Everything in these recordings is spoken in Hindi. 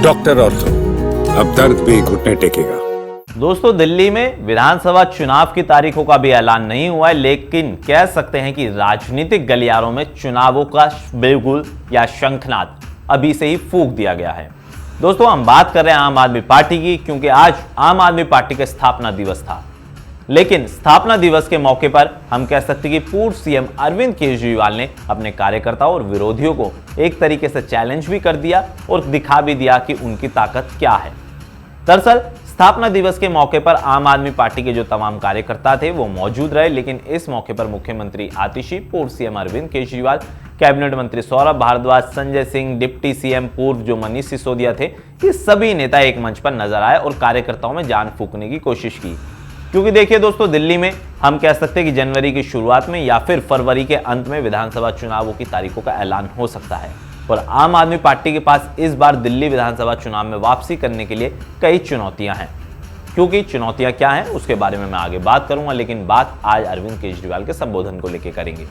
डॉक्टर ऑर्थो, अब दर्द भी घुटने टेकेगा। दोस्तों, दिल्ली में विधानसभा चुनाव की तारीखों का भी ऐलान नहीं हुआ है, लेकिन कह सकते हैं कि राजनीतिक गलियारों में चुनावों का बिगुल या शंखनाद अभी से ही फूंक दिया गया है। दोस्तों, हम बात कर रहे हैं आम आदमी पार्टी की, क्योंकि आज आम आदमी पार्टी का स्थापना दिवस था। लेकिन स्थापना दिवस के मौके पर हम कह सकते हैं कि पूर्व सीएम अरविंद केजरीवाल ने अपने कार्यकर्ताओं और विरोधियों को एक तरीके से चैलेंज भी कर दिया और दिखा भी दिया कि उनकी ताकत क्या है। दरअसल स्थापना दिवस के मौके पर आम आदमी पार्टी के जो तमाम कार्यकर्ता थे वो मौजूद रहे, लेकिन इस मौके पर मुख्यमंत्री आतिशी, पूर्व सीएम अरविंद केजरीवाल, कैबिनेट मंत्री सौरभ भारद्वाज, संजय सिंह, डिप्टी सीएम पूर्व जो मनीष सिसोदिया थे, ये सभी नेता एक मंच पर नजर आए और कार्यकर्ताओं में जान फूंकने की कोशिश की। क्योंकि देखिए दोस्तों, दिल्ली में हम कह सकते हैं कि जनवरी की शुरुआत में या फिर फरवरी के अंत में विधानसभा चुनावों की तारीखों का ऐलान हो सकता है और आम आदमी पार्टी के पास इस बार दिल्ली विधानसभा चुनाव में वापसी करने के लिए कई चुनौतियां हैं। क्योंकि चुनौतियां क्या हैं उसके बारे में मैं आगे बात करूंगा, लेकिन बात आज अरविंद केजरीवाल के संबोधन को लेकर करेंगे।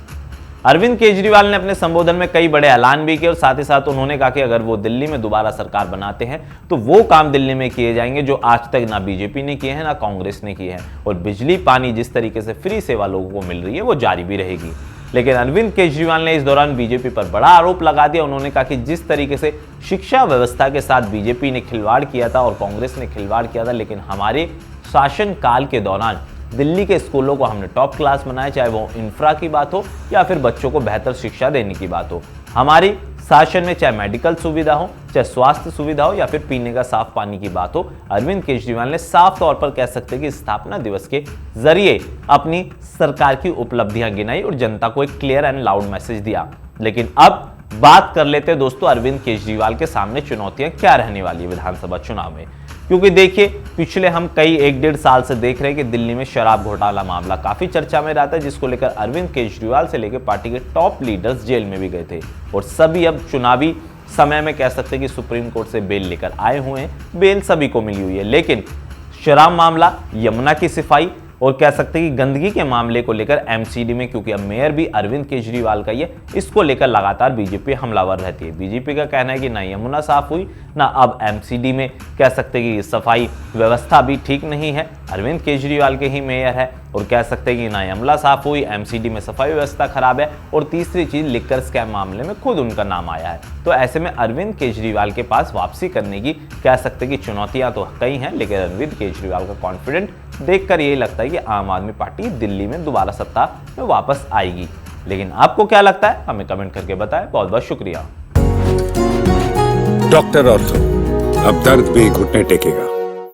अरविंद केजरीवाल ने अपने संबोधन में कई बड़े ऐलान भी किए और साथ ही साथ उन्होंने कहा कि अगर वो दिल्ली में दोबारा सरकार बनाते हैं तो वो काम दिल्ली में किए जाएंगे जो आज तक ना बीजेपी ने किए हैं ना कांग्रेस ने किए हैं, और बिजली पानी जिस तरीके से फ्री सेवा लोगों को मिल रही है वो जारी भी रहेगी। लेकिन अरविंद केजरीवाल ने इस दौरान बीजेपी पर बड़ा आरोप लगा दिया। उन्होंने कहा कि जिस तरीके से शिक्षा व्यवस्था के साथ बीजेपी ने खिलवाड़ किया था और कांग्रेस ने खिलवाड़ किया था, लेकिन हमारे शासन काल के दौरान दिल्ली के स्कूलों को हमने टॉप क्लास बनाया, चाहे वो इंफ्रा की बात हो या फिर बच्चों को बेहतर शिक्षा देने की बात हो। हमारी शासन में चाहे मेडिकल सुविधा हो, चाहे स्वास्थ्य सुविधा हो या फिर पीने का साफ पानी की बात हो, अरविंद केजरीवाल ने साफ तौर पर कह सकते हैं कि स्थापना दिवस के जरिए अपनी सरकार की उपलब्धियां गिनाई और जनता को एक क्लियर एंड लाउड मैसेज दिया। लेकिन अब बात कर लेते हैं दोस्तों, अरविंद केजरीवाल के सामने चुनौतियां क्या रहने वाली है विधानसभा चुनाव में। क्योंकि देखिए, पिछले हम कई 1-1.5 साल से देख रहे हैं कि दिल्ली में शराब घोटाला मामला काफी चर्चा में रहता है, जिसको लेकर अरविंद केजरीवाल से लेकर पार्टी के टॉप लीडर्स जेल में भी गए थे और सभी अब चुनावी समय में कह सकते हैं कि सुप्रीम कोर्ट से बेल लेकर आए हुए हैं। बेल सभी को मिली हुई है, लेकिन शराब मामला, यमुना की सफाई और कह सकते हैं कि गंदगी के मामले को लेकर एमसीडी में, क्योंकि अब मेयर भी अरविंद केजरीवाल का ही है, इसको लेकर लगातार बीजेपी हमलावर रहती है। बीजेपी का कहना है कि ना यमुना साफ हुई, ना अब एमसीडी में कह सकते हैं कि सफाई व्यवस्था भी ठीक नहीं है, अरविंद केजरीवाल के ही मेयर है, और कह सकते हैं कि ना यमुना साफ हुई, एमसीडी में सफाई व्यवस्था खराब है, और तीसरी चीज लिकर स्कैम मामले में खुद उनका नाम आया है। तो ऐसे में अरविंद केजरीवाल के पास वापसी करने की कह सकते हैं कि चुनौतियां तो कई हैं, लेकिन अरविंद केजरीवाल का कॉन्फिडेंट देखकर यही लगता है कि आम आदमी पार्टी दिल्ली में दोबारा सत्ता में वापस आएगी। लेकिन आपको क्या लगता है, हमें कमेंट करके बताएं। बहुत बहुत शुक्रिया। डॉक्टर ऑर्थो, अब दर्द भी घुटने टेकेगा।